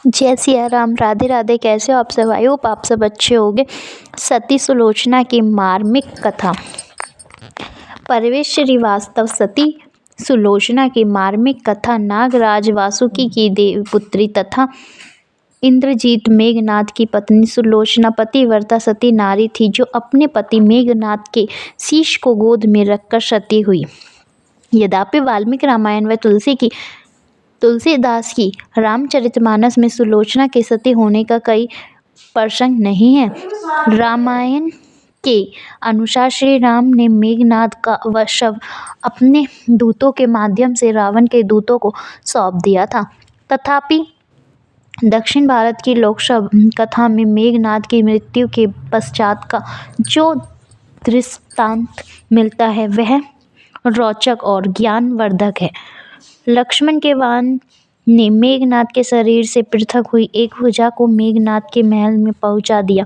जय सिया राम। राधे राधे। कैसे हो आप सब? आई होप आप सब अच्छे होंगे। सती सुलोचना की मार्मिक कथा। परवेश श्रीवास्तव सती सुलोचना की मार्मिक कथा नागराज वासुकी की देवपुत्री तथा इंद्रजीत मेघनाथ की पत्नी सुलोचना पतिव्रता सती नारी थी, जो अपने पति मेघनाथ के शीश को गोद में रखकर सती हुई। यद्यपि वाल्मीकि रामायण व तुलसीदास की रामचरितमानस में सुलोचना के सती होने का कई प्रसंग नहीं है। रामायण के अनुसार श्री राम ने मेघनाथ का शव अपने दूतों के माध्यम से रावण के दूतों को सौंप दिया था। तथापि दक्षिण भारत की लोक कथा में मेघनाथ की मृत्यु के पश्चात का जो दृष्टांत मिलता है वह रोचक और ज्ञानवर्धक है। लक्ष्मण के बाण ने मेघनाथ के शरीर से पृथक हुई एक भुजा को मेघनाथ के महल में पहुंचा दिया।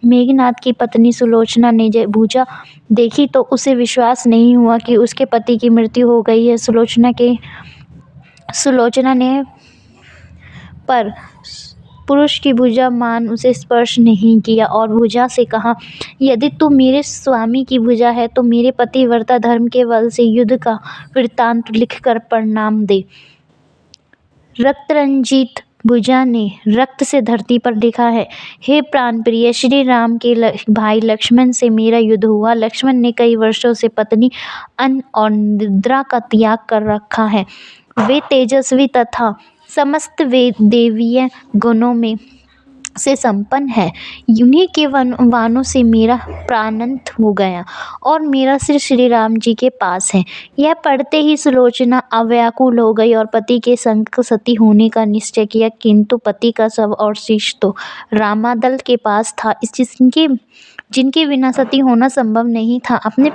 मेघनाथ की पत्नी सुलोचना ने जब भुजा देखी तो उसे विश्वास नहीं हुआ कि उसके पति की मृत्यु हो गई है। सुलोचना ने पर पुरुष की भुजा मान उसे स्पर्श नहीं किया और भुजा से कहा, यदि तू मेरे स्वामी की भुजा है तो मेरे पतिव्रता धर्म के बल से युद्ध का वृत्तांत लिखकर प्रणाम दे। रक्तरंजित भुजा ने रक्त से धरती पर लिखा है, हे प्राण प्रिय श्री राम के भाई लक्ष्मण से मेरा युद्ध हुआ। लक्ष्मण ने कई वर्षों से पत्नी, अन्न और निद्रा का त्याग कर रखा है। वे तेजस्वी तथा समस्त देवीय गुणों में से संपन्न है। उन्हीं के वानों से मेरा प्राणांत हो गया और मेरा सिर श्री राम जी के पास है। यह पढ़ते ही सुलोचना अव्याकुल हो गई और पति के संग सती होने का निश्चय किया, किंतु पति का शव और शीश तो रामादल के पास था, जिनके बिना सती होना संभव नहीं था। अपने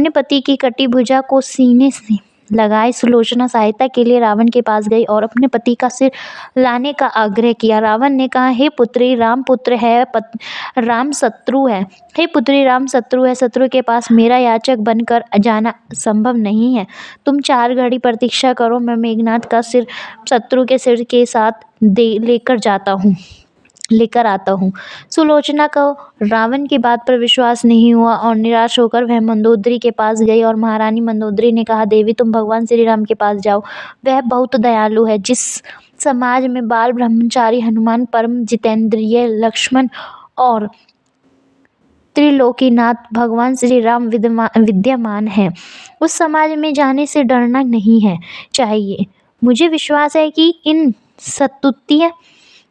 पति की कटी भुजा को सीने से लगाए सुलोचना सहायता के लिए रावण के पास गई और अपने पति का सिर लाने का आग्रह किया। रावण ने कहा, हे पुत्री, राम पुत्र है, राम शत्रु है। हे पुत्री, राम शत्रु है, शत्रु के पास मेरा याचक बनकर जाना संभव नहीं है। तुम 4 घड़ी प्रतीक्षा करो, मैं मेघनाथ का सिर शत्रु के सिर के साथ लेकर आता हूँ। सुलोचना को रावण की बात पर विश्वास नहीं हुआ और निराश होकर वह मंदोदरी के पास गई और महारानी मंदोदरी ने कहा, देवी तुम भगवान श्री राम के पास जाओ, वह बहुत दयालु है। जिस समाज में बाल ब्रह्मचारी हनुमान, परम जितेंद्रिय लक्ष्मण और त्रिलोकीनाथ भगवान श्री राम विद्यमान है, उस समाज में जाने से डरना नहीं है चाहिए। मुझे विश्वास है कि इन स्तुत्य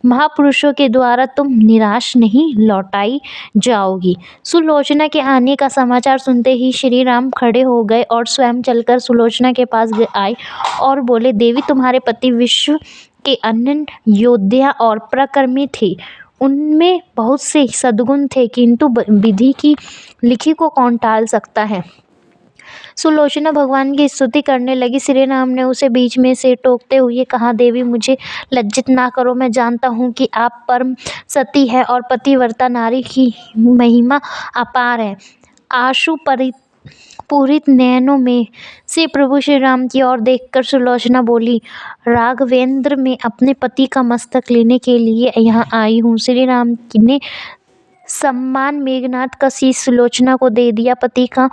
महापुरुषों के द्वारा तुम निराश नहीं लौटाई जाओगी। सुलोचना के आने का समाचार सुनते ही श्री राम खड़े हो गए और स्वयं चलकर सुलोचना के पास आए और बोले, देवी तुम्हारे पति विश्व के अनन्य योद्धा और पराक्रमी थे। उनमें बहुत से सद्गुण थे, किंतु विधि की लिखी को कौन टाल सकता है। सुलोचना भगवान की स्तुति करने लगी। श्री राम ने उसे बीच में से टोकते हुए कहा, देवी मुझे लज्जित ना करो, मैं जानता हूँ कि आप परम सती है और पतिव्रता नारी की महिमा अपार है। आंसू पूरित नयनों में से प्रभु श्री राम की ओर देखकर सुलोचना बोली, राघवेंद्र मैं अपने पति का मस्तक लेने के लिए यहाँ आई हूँ। श्री राम ने सम्मान मेघनाथ का शीश सुलोचना को दे दिया। पति का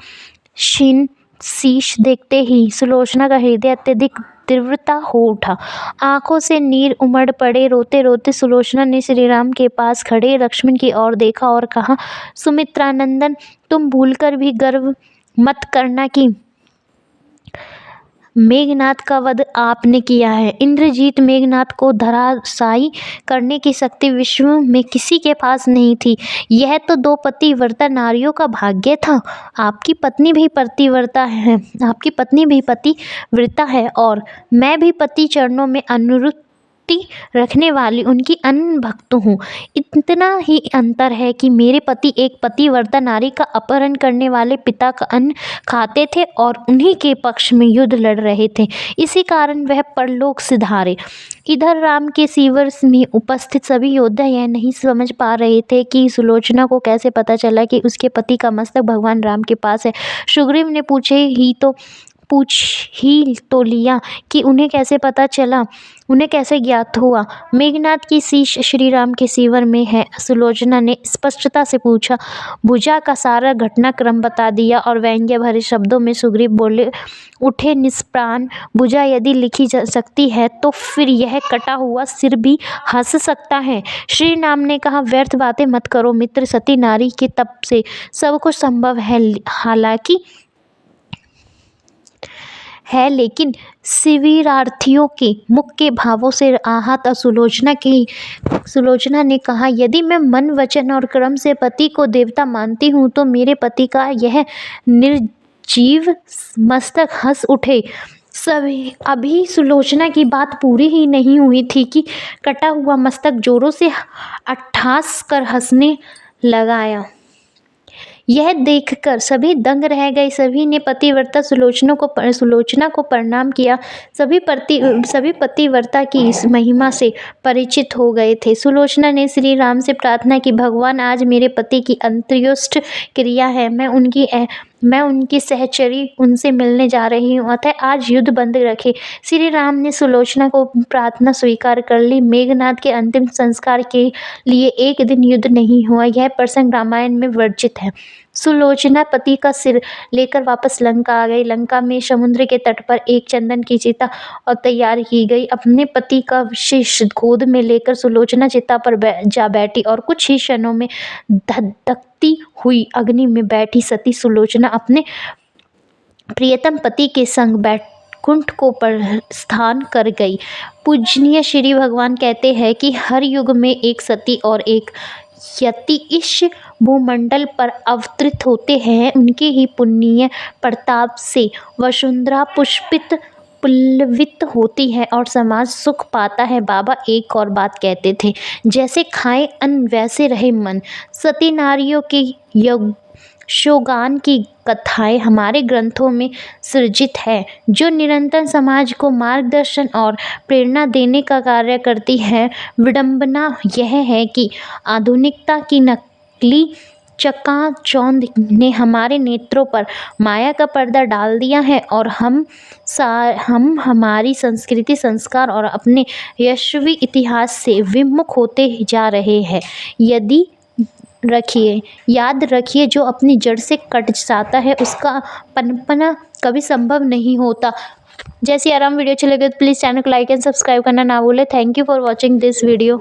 शीश देखते ही सुलोचना का हृदय अत्यधिक तीव्रता हो उठा, आंखों से नीर उमड़ पड़े। रोते रोते सुलोचना ने श्री राम के पास खड़े लक्ष्मण की ओर देखा और कहा, सुमित्रानंदन, तुम भूलकर भी गर्व मत करना कि मेघनाथ का वध आपने किया है। इंद्रजीत मेघनाथ को धराशायी करने की शक्ति विश्व में किसी के पास नहीं थी। यह तो 2 पतिव्रता नारियों का भाग्य था। आपकी पत्नी भी पतिव्रता है और मैं भी पति चरणों में अनुरुक्ति रखने वाली उनकी अनन्य भक्त हूँ। इतना ही अंतर है कि मेरे पति एक पतिव्रता नारी का अपहरण करने वाले पिता का अन्न खाते थे और उन्हीं के पक्ष में युद्ध लड़ रहे थे। इसी कारण वह परलोक सिधारे। इधर राम के शिविर में उपस्थित सभी योद्धा यह नहीं समझ पा रहे थे कि सुलोचना को कैसे पता चला कि उसके पति का मस्तक भगवान राम के पास है। सुग्रीव ने पूछ ही तो लिया कि उन्हें कैसे पता चला, उन्हें कैसे ज्ञात हुआ। मेघनाद की शीश श्री राम के सीवर में है, सुलोचना ने स्पष्टता से पूछा। भुजा का सारा घटनाक्रम बता दिया और व्यंग्य भरे शब्दों में सुग्रीव बोले उठे निष्प्राण, भुजा यदि लिखी जा सकती है तो फिर यह कटा हुआ सिर भी हंस सकता है। श्री राम ने कहा, व्यर्थ बातें मत करो मित्र, सती नारी के तप से सब कुछ संभव है, लेकिन शिविरार्थियों के मुख के भावों से आहत सुलोचना ने कहा, यदि मैं मन वचन और कर्म से पति को देवता मानती हूँ तो मेरे पति का यह निर्जीव मस्तक हंस उठे। सभी अभी सुलोचना की बात पूरी ही नहीं हुई थी कि कटा हुआ मस्तक जोरों से अट्ठास कर हंसने लगाया। यह देखकर सभी दंग रह गए। सभी ने पतिव्रता सुलोचना को प्रणाम किया। सभी पतिव्रता की इस महिमा से परिचित हो गए थे। सुलोचना ने श्री राम से प्रार्थना की, भगवान आज मेरे पति की अंत्येष्टि क्रिया है, मैं उनकी सहचरी उनसे मिलने जा रही हूँ, अतः आज युद्ध बंद रखे। श्री राम ने सुलोचना को प्रार्थना स्वीकार कर ली। मेघनाद के अंतिम संस्कार के लिए एक दिन युद्ध नहीं हुआ, यह प्रसंग रामायण में वर्णित है। सुलोचना पति का सिर लेकर वापस लंका आ गई। लंका में समुद्र के तट पर एक चंदन की चिता और तैयार की गई। अपने पति का शीश गोद में लेकर सुलोचना चिता पर जा बैठी और कुछ ही क्षणों में धधकती हुई अग्नि में बैठी सती सुलोचना अपने प्रियतम पति के संग बैकुंठ को प्रस्थान कर गई। पूजनीय श्री भगवान कहते हैं कि हर युग में एक सती और एक यति इस भूमंडल पर अवतरित होते हैं। उनके ही पुण्य प्रताप से वसुंधरा पुलवित होती है और समाज सुख पाता है। बाबा एक और बात कहते थे, जैसे खाए अन्न वैसे रहे मन। सती नारियों के यशोगान की कथाएं हमारे ग्रंथों में सृजित है, जो निरंतर समाज को मार्गदर्शन और प्रेरणा देने का कार्य करती है। विडंबना यह है कि आधुनिकता की नकली चकाचौंध ने हमारे नेत्रों पर माया का पर्दा डाल दिया है और हम हमारी संस्कृति, संस्कार और अपने यशस्वी इतिहास से विमुख होते जा रहे हैं। याद रखिए, जो अपनी जड़ से कट जाता है उसका पनपना कभी संभव नहीं होता। जैसे आराम वीडियो अच्छी लगे तो प्लीज़ चैनल को लाइक एंड सब्सक्राइब करना ना भूलें। Thank you for watching this video.